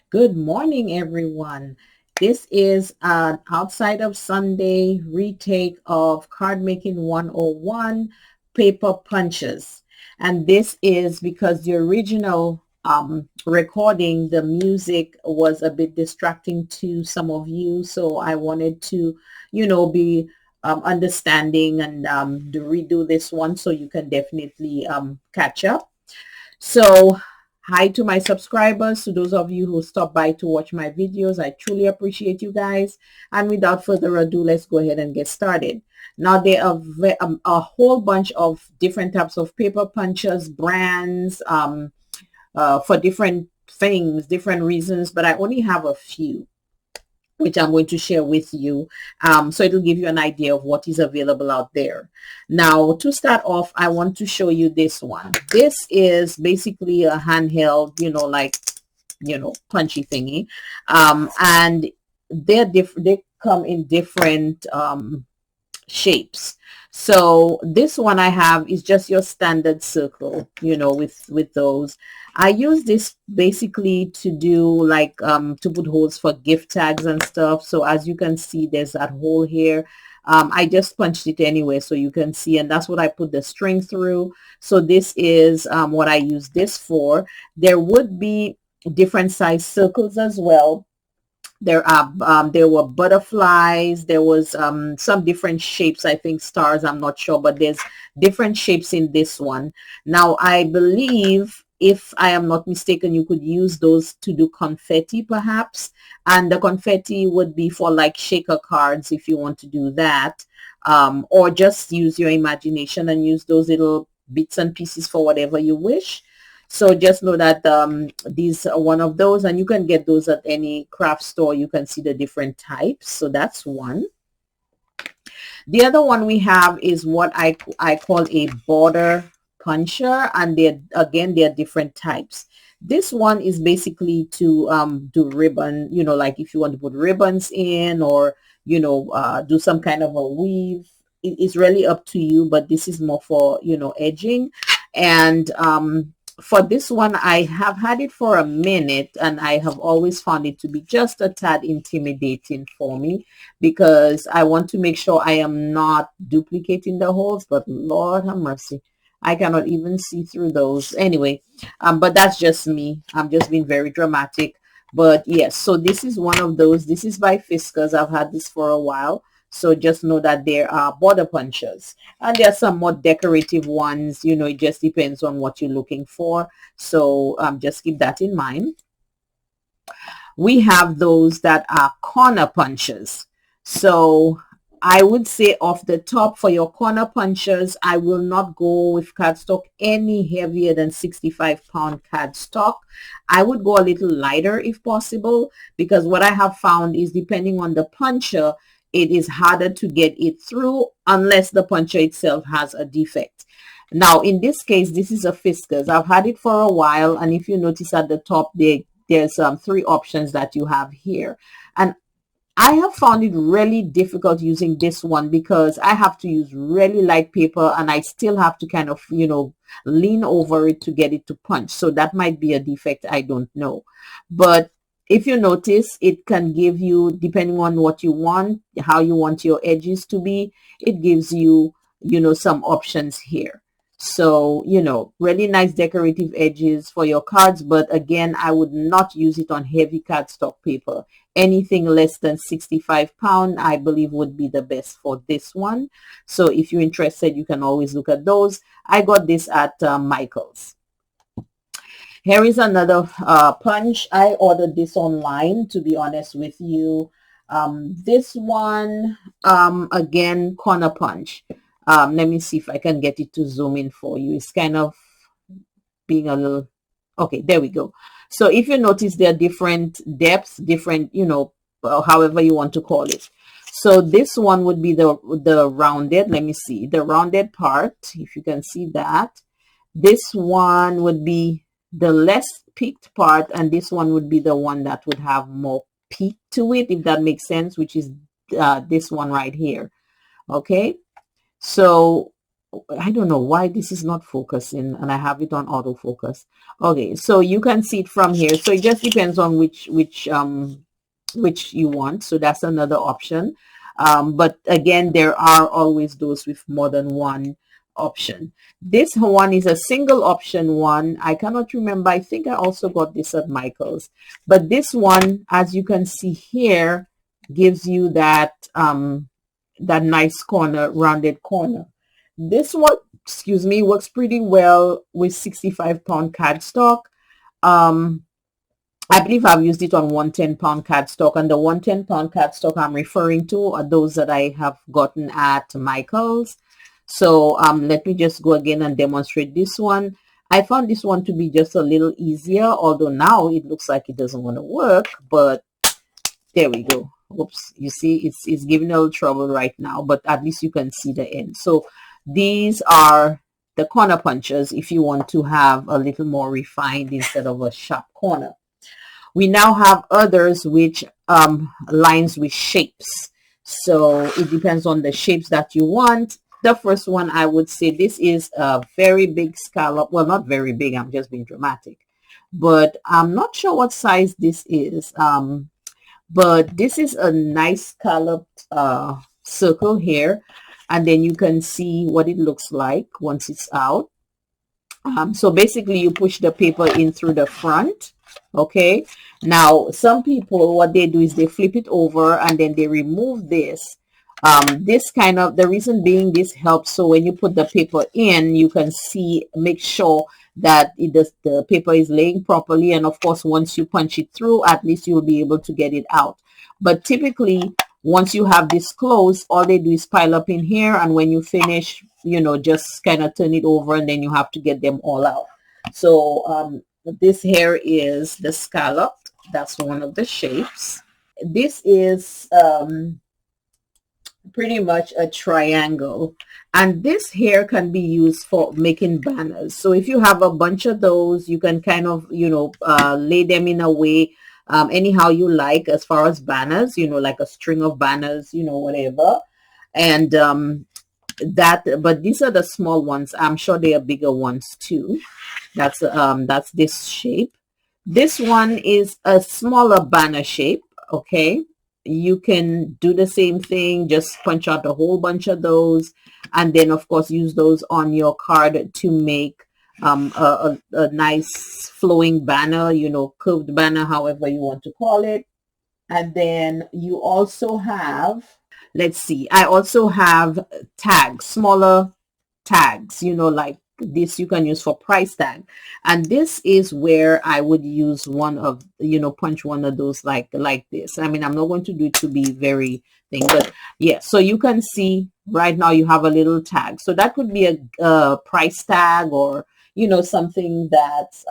Good morning, everyone. This is an outside of Sunday retake of Card Making 101 Paper Punches. And this is because the original recording, the music was a bit distracting to some of you. So I wanted to, be understanding and redo this one so you can definitely catch up. So hi to my subscribers, to those of you who stop by to watch my videos. I truly appreciate you guys. And without further ado, let's go ahead and get started. Now there are a whole bunch of different types of paper punches, brands, for different things, different reasons, but I only have a few which I'm going to share with you. So it'll give you an idea of what is available out there. Now, to start off, I want to show you this one. This is basically a handheld, punchy thingy. And they come in different shapes. So this one I have is just your standard circle, with those. I use this basically to do like to put holes for gift tags and stuff. So as you can see, there's that hole here. I just punched it anyway so you can see, and that's what I put the string through. So this is what I use this for. There would be different size circles as well. There were butterflies. There was some different shapes, I think stars, I'm not sure, but there's different shapes in this one. Now I believe, if I am not mistaken, you could use those to do confetti perhaps, and the confetti would be for like shaker cards if you want to do that, or just use your imagination and use those little bits and pieces for whatever you wish. So just know that these are one of those, and you can get those at any craft store. You can see the different types. So that's one. The other one we have is what I call a border puncher, and they're different types. This one is basically to do ribbon, like if you want to put ribbons in, or do some kind of a weave. It's really up to you, but this is more for edging. And for this one, I have had it for a minute, and I have always found it to be just a tad intimidating for me, because I want to make sure I am not duplicating the holes, but Lord have mercy, I cannot even see through those. Anyway, but that's just me. I'm just being very dramatic. But yes, so this is one of those. This is by Fiskars. I've had this for a while. So just know that there are border punchers, and there are some more decorative ones. It just depends on what you're looking for. So just keep that in mind. We have those that are corner punches. So I would say off the top, for your corner punchers, I will not go with cardstock any heavier than 65-pound cardstock. I would go a little lighter if possible, because what I have found is, depending on the puncher, it is harder to get it through unless the puncher itself has a defect. Now, in this case, this is a Fiskars. I've had it for a while, and if you notice at the top, there's three options that you have here. And I have found it really difficult using this one, because I have to use really light paper, and I still have to kind of, lean over it to get it to punch. So that might be a defect. I don't know. But if you notice, it can give you, depending on what you want, how you want your edges to be, it gives you, some options here. So, really nice decorative edges for your cards. But again, I would not use it on heavy cardstock paper. Anything less than 65-pound, I believe, would be the best for this one. So if you're interested, you can always look at those. I got this at Michael's. Here is another punch. I ordered this online, to be honest with you. This one, again, corner punch. Let me see if I can get it to zoom in for you. It's kind of being a little... Okay, there we go. So if you notice, there are different depths, different, however you want to call it. So this one would be the rounded, let me see, the rounded part, if you can see that. This one would be the less peaked part, and this one would be the one that would have more peak to it, if that makes sense, which is this one right here. Okay, so I don't know why this is not focusing, and I have it on autofocus. Okay, so you can see it from here. So it just depends on which you want. So that's another option. But again, there are always those with more than one option. This one is a single option one. I cannot remember. I think I also got this at Michael's. But this one, as you can see here, gives you that nice corner, rounded corner. This one, excuse me, works pretty well with 65-pound cardstock. Um, I believe I've used it on 110-pound cardstock, and the 110-pound cardstock I'm referring to are those that I have gotten at Michael's. So let me just go again and demonstrate this one. I found this one to be just a little easier, although now it looks like it doesn't want to work, but there we go. Oops, you see it's giving a little trouble right now, but at least you can see the end. So these are the corner punches if you want to have a little more refined instead of a sharp corner. We now have others which lines with shapes. So it depends on the shapes that you want. The first one, I would say this is a very big scallop. Well, not very big. I'm just being dramatic. But I'm not sure what size this is. But this is a nice scalloped circle here. And then you can see what it looks like once it's out. So basically, you push the paper in through the front. Okay, now some people, what they do is they flip it over and then they remove this. This kind of, the reason being, this helps so when you put the paper in, you can see, make sure that the paper is laying properly, and of course once you punch it through, at least you'll be able to get it out. But typically once you have this closed, all they do is pile up in here, and when you finish, you know, just kind of turn it over, and then you have to get them all out. So this here is the scallop. That's one of the shapes. This is pretty much a triangle, and this here can be used for making banners. So if you have a bunch of those, you can kind of, you know, lay them in a way anyhow you like, as far as banners, you know, like a string of banners, you know, whatever. And but these are the small ones. I'm sure they are bigger ones too. That's this shape. This one is a smaller banner shape. Okay, you can do the same thing, just punch out a whole bunch of those, and then of course use those on your card to make a nice flowing banner, you know, curved banner, however you want to call it. And then you also have, let's see, I also have tags, smaller tags, you know, like this you can use for price tag. And this is where I would use one of, you know, punch one of those like this. I mean, I'm not going to do it to be very thing, but yeah, so you can see right now you have a little tag. So that could be a price tag, or, you know, something that's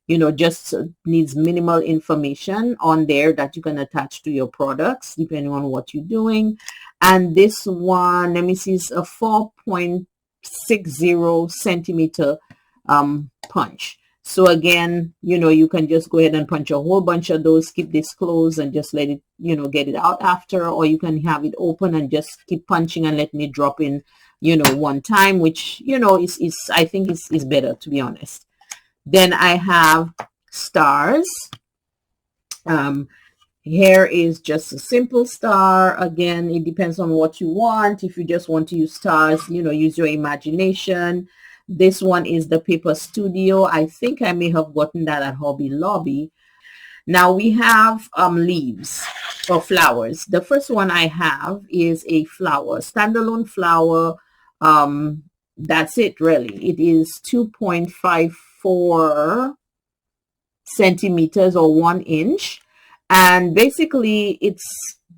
you know, just needs minimal information on there that you can attach to your products depending on what you're doing. And this one, let me see, is a 4.60 centimeter punch. So again, you know, you can just go ahead and punch a whole bunch of those, keep this closed and just let it, you know, get it out after, or you can have it open and just keep punching and letting it drop in, you know, one time, which, you know, is I think is better, to be honest. Then I have stars. Here is just a simple star. Again, it depends on what you want. If you just want to use stars, you know, use your imagination. This one is the Paper Studio. I think I may have gotten that at Hobby Lobby. Now we have leaves or flowers. The first one I have is a flower, standalone flower. That's it, really. It is 2.54 centimeters or 1 inch, and basically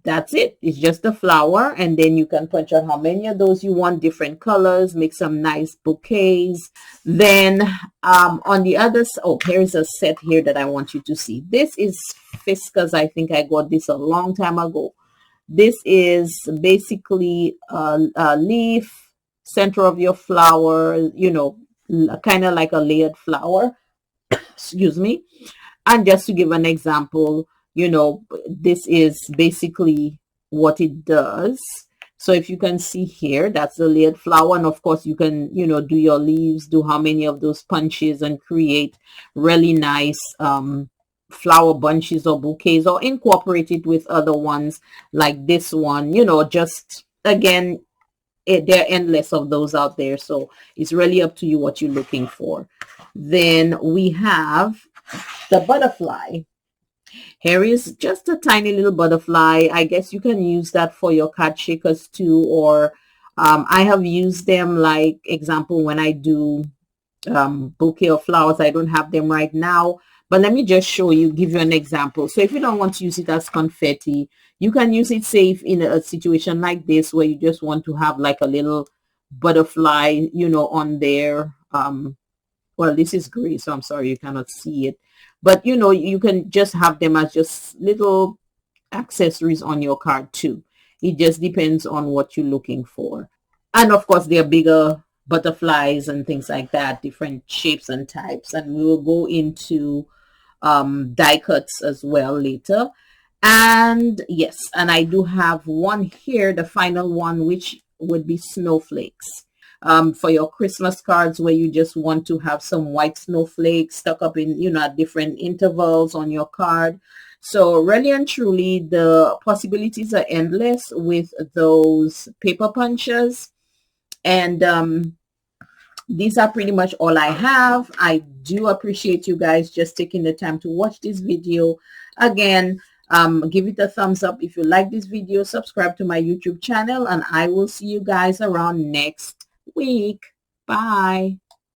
that's it. It's just a flower, and then you can punch out how many of those you want, different colors, make some nice bouquets. Then on the other side, oh, here's a set here that I want you to see. This is Fiskars. I think I got this a long time ago. This is basically a leaf, center of your flower, you know, kind of like a layered flower. Excuse me. And just to give an example, you know, this is basically what it does. So if you can see here, that's the layered flower. And of course, you can, do your leaves, do how many of those punches and create really nice flower bunches or bouquets, or incorporate it with other ones like this one, just again, there are endless of those out there. So it's really up to you what you're looking for. Then we have the butterfly. Here is just a tiny little butterfly. I guess you can use that for your card shakers too, or I have used them, like example, when I do bouquet of flowers. I don't have them right now, but let me just show you, give you an example. So if you don't want to use it as confetti, you can use it safe in a situation like this, where you just want to have like a little butterfly, on there. Well, this is gray, so I'm sorry you cannot see it, but you can just have them as just little accessories on your card too. It just depends on what you're looking for. And of course, there are bigger butterflies and things like that, different shapes and types, and we will go into die cuts as well later. And yes, and I do have one here, the final one, which would be snowflakes. For your Christmas cards, where you just want to have some white snowflakes stuck up in, at different intervals on your card. So really and truly, the possibilities are endless with those paper punches. And these are pretty much all I have. I do appreciate you guys just taking the time to watch this video. Again, give it a thumbs up if you like this video. Subscribe to my YouTube channel, and I will see you guys around next week. Bye.